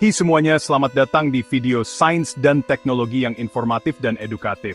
Hai semuanya, selamat datang di video sains dan teknologi yang informatif dan edukatif.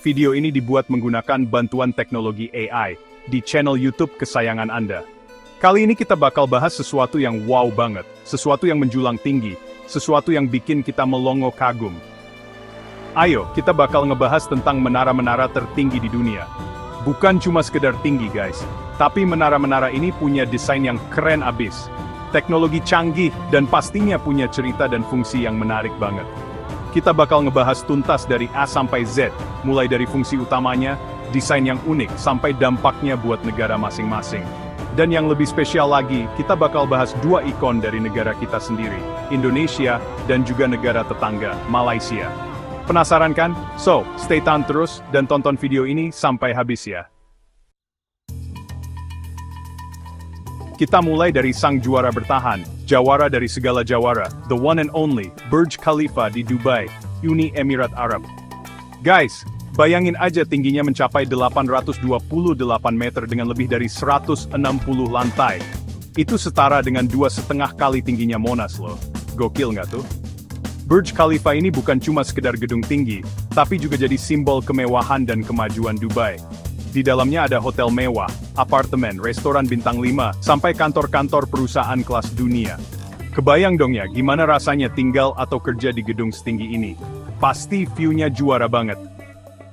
Video ini dibuat menggunakan bantuan teknologi AI di channel YouTube kesayangan Anda. Kali ini kita bakal bahas sesuatu yang wow banget, sesuatu yang menjulang tinggi, sesuatu yang bikin kita melongo kagum. Ayo, kita bakal ngebahas tentang menara-menara tertinggi di dunia. Bukan cuma sekedar tinggi guys, tapi menara-menara ini punya desain yang keren abis. Teknologi canggih, dan pastinya punya cerita dan fungsi yang menarik banget. Kita bakal ngebahas tuntas dari A sampai Z, mulai dari fungsi utamanya, desain yang unik, sampai dampaknya buat negara masing-masing. Dan yang lebih spesial lagi, kita bakal bahas dua ikon dari negara kita sendiri, Indonesia, dan juga negara tetangga, Malaysia. Penasaran kan? So, stay tune terus, dan tonton video ini sampai habis ya. Kita mulai dari sang juara bertahan, jawara dari segala jawara, the one and only, Burj Khalifa di Dubai, Uni Emirat Arab. Guys, bayangin aja tingginya mencapai 828 meter dengan lebih dari 160 lantai. Itu setara dengan 2,5 kali tingginya Monas loh. Gokil nggak tuh? Burj Khalifa ini bukan cuma sekedar gedung tinggi, tapi juga jadi simbol kemewahan dan kemajuan Dubai. Di dalamnya ada hotel mewah, apartemen, restoran bintang 5, sampai kantor-kantor perusahaan kelas dunia. Kebayang dong ya, gimana rasanya tinggal atau kerja di gedung setinggi ini? Pasti view-nya juara banget.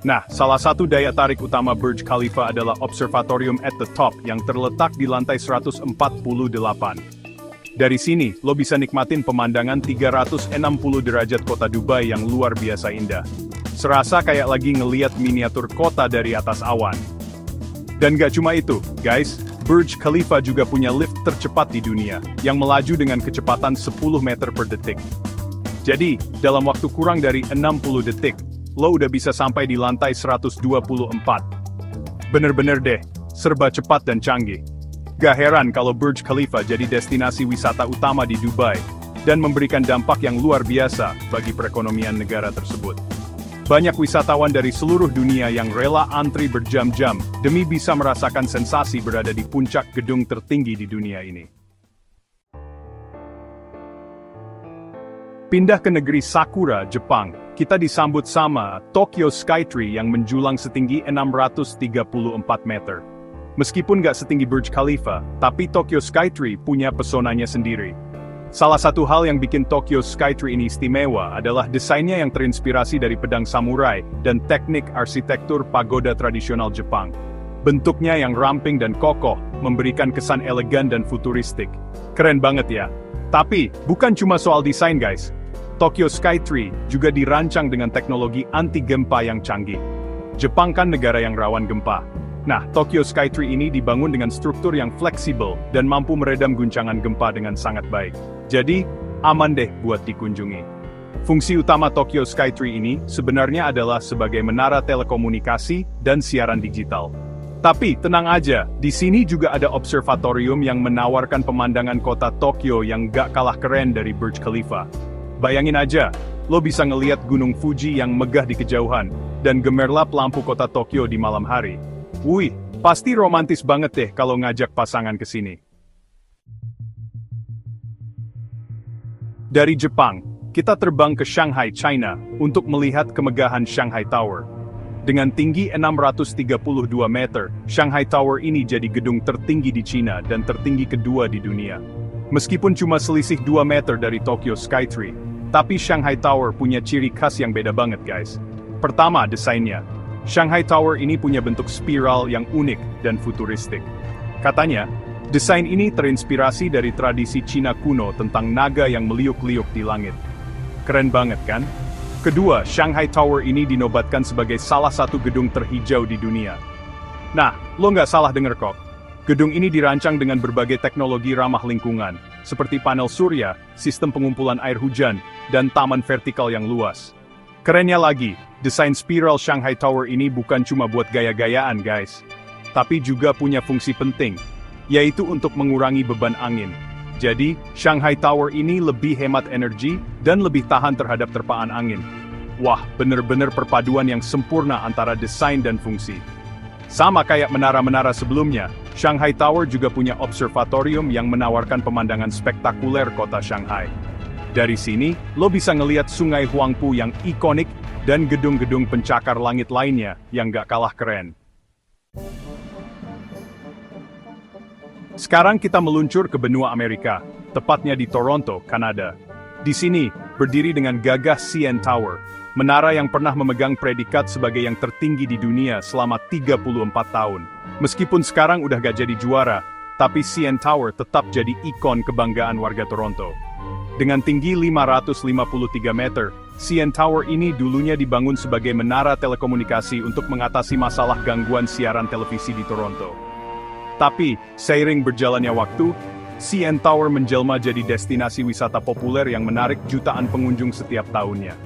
Nah, salah satu daya tarik utama Burj Khalifa adalah Observatorium at the Top yang terletak di lantai 148. Dari sini, lo bisa nikmatin pemandangan 360 derajat kota Dubai yang luar biasa indah. Serasa kayak lagi ngeliat miniatur kota dari atas awan. Dan gak cuma itu, guys, Burj Khalifa juga punya lift tercepat di dunia, yang melaju dengan kecepatan 10 meter per detik. Jadi, dalam waktu kurang dari 60 detik, lo udah bisa sampai di lantai 124. Bener-bener deh, serba cepat dan canggih. Gak heran kalau Burj Khalifa jadi destinasi wisata utama di Dubai, dan memberikan dampak yang luar biasa bagi perekonomian negara tersebut. Banyak wisatawan dari seluruh dunia yang rela antri berjam-jam demi bisa merasakan sensasi berada di puncak gedung tertinggi di dunia ini. Pindah ke negeri Sakura, Jepang, kita disambut sama Tokyo Skytree yang menjulang setinggi 634 meter. Meskipun gak setinggi Burj Khalifa, tapi Tokyo Skytree punya pesonanya sendiri. Salah satu hal yang bikin Tokyo Skytree ini istimewa adalah desainnya yang terinspirasi dari pedang samurai dan teknik arsitektur pagoda tradisional Jepang. Bentuknya yang ramping dan kokoh, memberikan kesan elegan dan futuristik. Keren banget ya. Tapi, bukan cuma soal desain guys. Tokyo Skytree juga dirancang dengan teknologi anti gempa yang canggih. Jepang kan negara yang rawan gempa. Nah, Tokyo Skytree ini dibangun dengan struktur yang fleksibel dan mampu meredam guncangan gempa dengan sangat baik. Jadi, aman deh buat dikunjungi. Fungsi utama Tokyo Skytree ini sebenarnya adalah sebagai menara telekomunikasi dan siaran digital. Tapi, tenang aja, di sini juga ada observatorium yang menawarkan pemandangan kota Tokyo yang gak kalah keren dari Burj Khalifa. Bayangin aja, lo bisa ngeliat Gunung Fuji yang megah di kejauhan, dan gemerlap lampu kota Tokyo di malam hari. Wih, pasti romantis banget deh kalau ngajak pasangan ke sini. Dari Jepang, kita terbang ke Shanghai, China, untuk melihat kemegahan Shanghai Tower. Dengan tinggi 632 meter, Shanghai Tower ini jadi gedung tertinggi di China dan tertinggi kedua di dunia. Meskipun cuma selisih 2 meter dari Tokyo Skytree, tapi Shanghai Tower punya ciri khas yang beda banget guys. Pertama, desainnya. Shanghai Tower ini punya bentuk spiral yang unik dan futuristik. Katanya, desain ini terinspirasi dari tradisi Cina kuno tentang naga yang meliuk-liuk di langit. Keren banget kan? Kedua, Shanghai Tower ini dinobatkan sebagai salah satu gedung terhijau di dunia. Nah, lo nggak salah denger kok. Gedung ini dirancang dengan berbagai teknologi ramah lingkungan, seperti panel surya, sistem pengumpulan air hujan, dan taman vertikal yang luas. Kerennya lagi, desain spiral Shanghai Tower ini bukan cuma buat gaya-gayaan guys, tapi juga punya fungsi penting, yaitu untuk mengurangi beban angin. Jadi, Shanghai Tower ini lebih hemat energi dan lebih tahan terhadap terpaan angin. Wah, bener-bener perpaduan yang sempurna antara desain dan fungsi. Sama kayak menara-menara sebelumnya, Shanghai Tower juga punya observatorium yang menawarkan pemandangan spektakuler kota Shanghai. Dari sini, lo bisa ngeliat Sungai Huangpu yang ikonik dan gedung-gedung pencakar langit lainnya yang gak kalah keren. Sekarang kita meluncur ke benua Amerika, tepatnya di Toronto, Kanada. Di sini, berdiri dengan gagah CN Tower, menara yang pernah memegang predikat sebagai yang tertinggi di dunia selama 34 tahun. Meskipun sekarang udah gak jadi juara, tapi CN Tower tetap jadi ikon kebanggaan warga Toronto. Dengan tinggi 553 meter, CN Tower ini dulunya dibangun sebagai menara telekomunikasi untuk mengatasi masalah gangguan siaran televisi di Toronto. Tapi, seiring berjalannya waktu, CN Tower menjelma jadi destinasi wisata populer yang menarik jutaan pengunjung setiap tahunnya.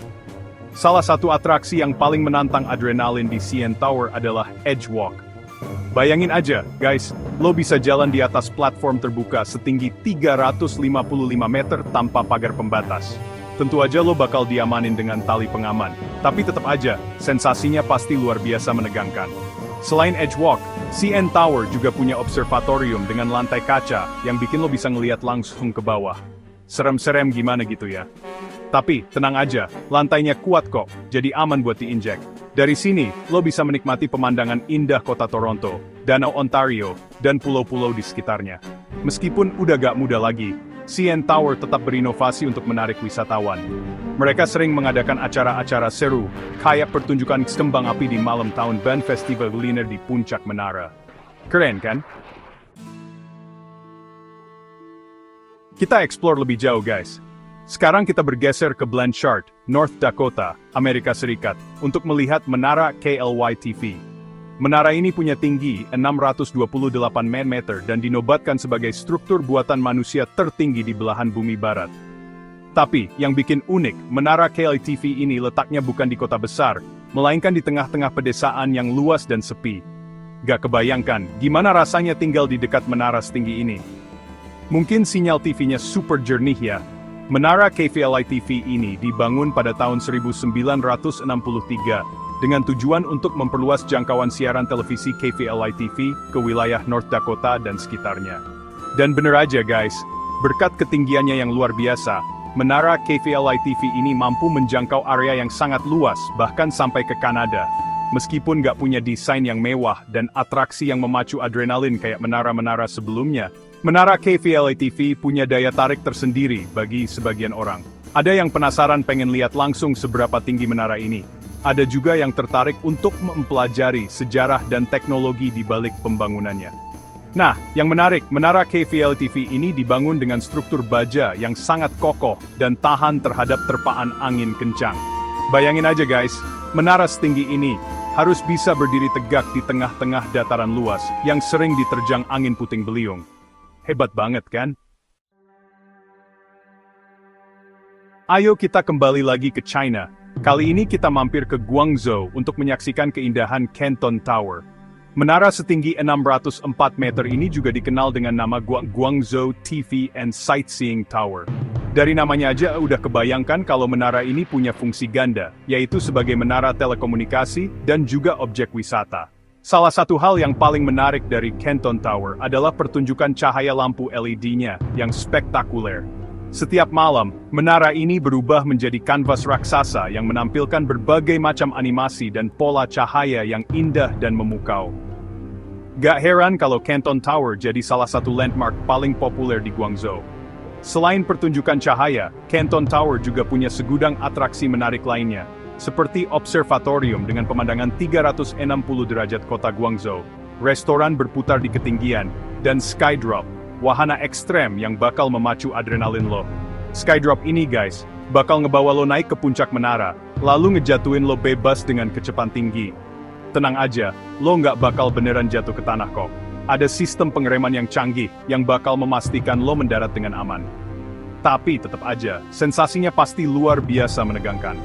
Salah satu atraksi yang paling menantang adrenalin di CN Tower adalah Edge Walk. Bayangin aja, guys, lo bisa jalan di atas platform terbuka setinggi 355 meter tanpa pagar pembatas. Tentu aja lo bakal diamanin dengan tali pengaman, tapi tetap aja, sensasinya pasti luar biasa menegangkan. Selain Edge Walk, CN Tower juga punya observatorium dengan lantai kaca yang bikin lo bisa ngeliat langsung ke bawah. Serem-serem gimana gitu ya. Tapi, tenang aja, lantainya kuat kok, jadi aman buat diinjek. Dari sini, lo bisa menikmati pemandangan indah kota Toronto, Danau Ontario, dan pulau-pulau di sekitarnya. Meskipun udah gak muda lagi, CN Tower tetap berinovasi untuk menarik wisatawan. Mereka sering mengadakan acara-acara seru, kayak pertunjukan kembang api di malam tahun Band Festival Kuliner di puncak menara. Keren kan? Kita explore lebih jauh guys. Sekarang kita bergeser ke Blanchard, North Dakota, Amerika Serikat, untuk melihat menara KLY-TV. Menara ini punya tinggi 628 meter dan dinobatkan sebagai struktur buatan manusia tertinggi di belahan bumi barat. Tapi, yang bikin unik, menara KLY-TV ini letaknya bukan di kota besar, melainkan di tengah-tengah pedesaan yang luas dan sepi. Gak kebayangkan, gimana rasanya tinggal di dekat menara setinggi ini. Mungkin sinyal TV-nya super jernih ya. Menara KVLI-TV ini dibangun pada tahun 1963, dengan tujuan untuk memperluas jangkauan siaran televisi KVLI-TV ke wilayah North Dakota dan sekitarnya. Dan bener aja guys, berkat ketinggiannya yang luar biasa, menara KVLI-TV ini mampu menjangkau area yang sangat luas, bahkan sampai ke Kanada. Meskipun nggak punya desain yang mewah dan atraksi yang memacu adrenalin kayak menara-menara sebelumnya, menara KVLI-TV punya daya tarik tersendiri bagi sebagian orang. Ada yang penasaran pengen lihat langsung seberapa tinggi menara ini. Ada juga yang tertarik untuk mempelajari sejarah dan teknologi di balik pembangunannya. Nah, yang menarik, menara KVLI-TV ini dibangun dengan struktur baja yang sangat kokoh dan tahan terhadap terpaan angin kencang. Bayangin aja guys, menara setinggi ini harus bisa berdiri tegak di tengah-tengah dataran luas yang sering diterjang angin puting beliung. Hebat banget kan? Ayo kita kembali lagi ke China. Kali ini kita mampir ke Guangzhou untuk menyaksikan keindahan Canton Tower. Menara setinggi 604 meter ini juga dikenal dengan nama Guangzhou TV and Sightseeing Tower. Dari namanya aja udah kebayangkan kalau menara ini punya fungsi ganda, yaitu sebagai menara telekomunikasi dan juga objek wisata. Salah satu hal yang paling menarik dari Canton Tower adalah pertunjukan cahaya lampu LED-nya yang spektakuler. Setiap malam, menara ini berubah menjadi kanvas raksasa yang menampilkan berbagai macam animasi dan pola cahaya yang indah dan memukau. Gak heran kalau Canton Tower jadi salah satu landmark paling populer di Guangzhou. Selain pertunjukan cahaya, Canton Tower juga punya segudang atraksi menarik lainnya, seperti observatorium dengan pemandangan 360 derajat kota Guangzhou, restoran berputar di ketinggian, dan skydrop, wahana ekstrem yang bakal memacu adrenalin lo. Skydrop ini guys, bakal ngebawa lo naik ke puncak menara, lalu ngejatuhin lo bebas dengan kecepatan tinggi. Tenang aja, lo nggak bakal beneran jatuh ke tanah kok. Ada sistem pengereman yang canggih, yang bakal memastikan lo mendarat dengan aman. Tapi tetap aja, sensasinya pasti luar biasa menegangkan.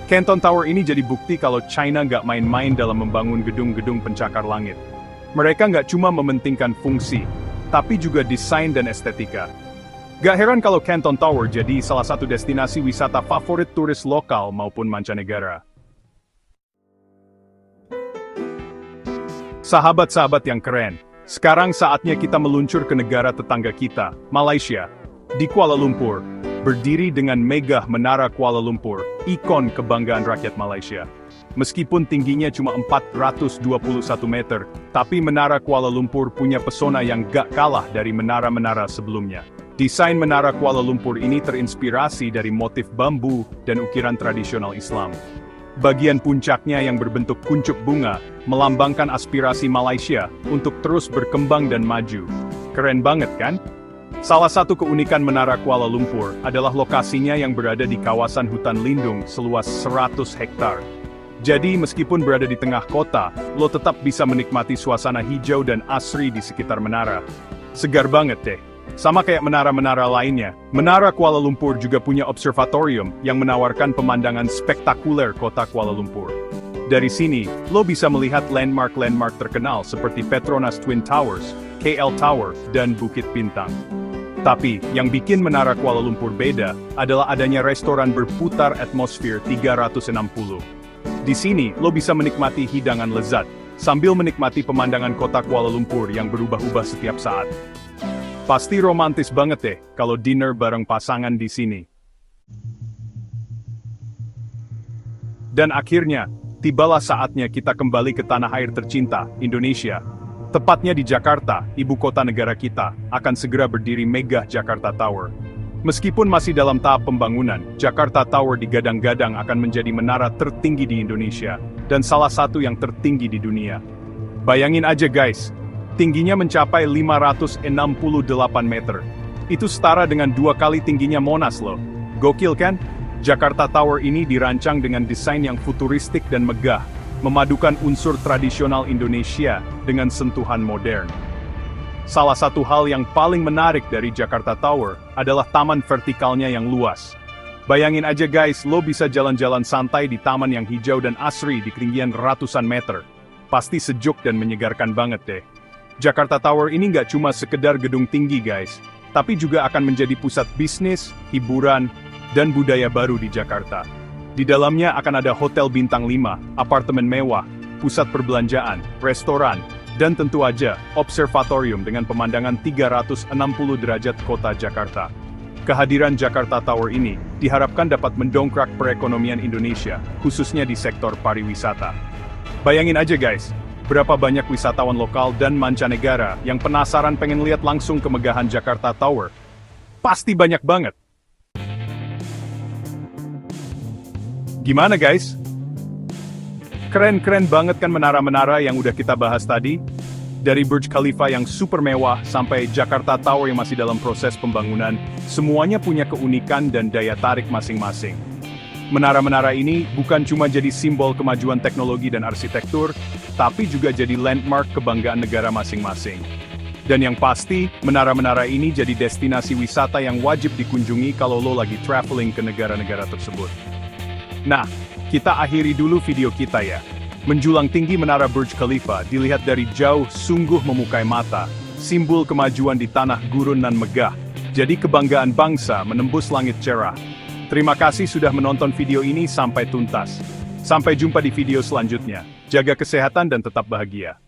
Canton Tower ini jadi bukti kalau China nggak main-main dalam membangun gedung-gedung pencakar langit. Mereka nggak cuma mementingkan fungsi, tapi juga desain dan estetika. Gak heran kalau Canton Tower jadi salah satu destinasi wisata favorit turis lokal maupun mancanegara. Sahabat-sahabat yang keren, sekarang saatnya kita meluncur ke negara tetangga kita, Malaysia. Di Kuala Lumpur, berdiri dengan megah Menara Kuala Lumpur, ikon kebanggaan rakyat Malaysia. Meskipun tingginya cuma 421 meter, tapi Menara Kuala Lumpur punya pesona yang gak kalah dari menara-menara sebelumnya. Desain Menara Kuala Lumpur ini terinspirasi dari motif bambu dan ukiran tradisional Islam. Bagian puncaknya yang berbentuk kuncup bunga, melambangkan aspirasi Malaysia untuk terus berkembang dan maju. Keren banget kan? Salah satu keunikan Menara Kuala Lumpur adalah lokasinya yang berada di kawasan hutan lindung seluas 100 hektar. Jadi meskipun berada di tengah kota, lo tetap bisa menikmati suasana hijau dan asri di sekitar menara. Segar banget deh. Sama kayak menara-menara lainnya, Menara Kuala Lumpur juga punya observatorium yang menawarkan pemandangan spektakuler kota Kuala Lumpur. Dari sini, lo bisa melihat landmark-landmark terkenal seperti Petronas Twin Towers, KL Tower, dan Bukit Bintang. Tapi, yang bikin Menara Kuala Lumpur beda adalah adanya restoran berputar atmosfer 360. Di sini, lo bisa menikmati hidangan lezat, sambil menikmati pemandangan kota Kuala Lumpur yang berubah-ubah setiap saat. Pasti romantis banget deh kalau dinner bareng pasangan di sini. Dan akhirnya, tibalah saatnya kita kembali ke tanah air tercinta, Indonesia. Tepatnya di Jakarta, ibu kota negara kita, akan segera berdiri megah Jakarta Tower. Meskipun masih dalam tahap pembangunan, Jakarta Tower digadang-gadang akan menjadi menara tertinggi di Indonesia, dan salah satu yang tertinggi di dunia. Bayangin aja guys, tingginya mencapai 568 meter. Itu setara dengan 2 kali tingginya Monas loh. Gokil kan? Jakarta Tower ini dirancang dengan desain yang futuristik dan megah, memadukan unsur tradisional Indonesia dengan sentuhan modern. Salah satu hal yang paling menarik dari Jakarta Tower adalah taman vertikalnya yang luas. Bayangin aja guys, lo bisa jalan-jalan santai di taman yang hijau dan asri di ketinggian ratusan meter. Pasti sejuk dan menyegarkan banget deh. Jakarta Tower ini nggak cuma sekedar gedung tinggi guys, tapi juga akan menjadi pusat bisnis, hiburan, dan budaya baru di Jakarta. Di dalamnya akan ada hotel bintang 5, apartemen mewah, pusat perbelanjaan, restoran, dan tentu aja, observatorium dengan pemandangan 360 derajat kota Jakarta. Kehadiran Jakarta Tower ini diharapkan dapat mendongkrak perekonomian Indonesia, khususnya di sektor pariwisata. Bayangin aja guys, berapa banyak wisatawan lokal dan mancanegara yang penasaran pengen lihat langsung kemegahan Jakarta Tower. Pasti banyak banget. Gimana guys? Keren-keren banget kan menara-menara yang udah kita bahas tadi? Dari Burj Khalifa yang super mewah sampai Jakarta Tower yang masih dalam proses pembangunan, semuanya punya keunikan dan daya tarik masing-masing. Menara-menara ini bukan cuma jadi simbol kemajuan teknologi dan arsitektur, tapi juga jadi landmark kebanggaan negara masing-masing. Dan yang pasti, menara-menara ini jadi destinasi wisata yang wajib dikunjungi kalau lo lagi traveling ke negara-negara tersebut. Nah, kita akhiri dulu video kita ya. Menjulang tinggi menara Burj Khalifa dilihat dari jauh sungguh memukai mata, simbol kemajuan di tanah gurun nan megah, jadi kebanggaan bangsa menembus langit cerah. Terima kasih sudah menonton video ini sampai tuntas. Sampai jumpa di video selanjutnya. Jaga kesehatan dan tetap bahagia.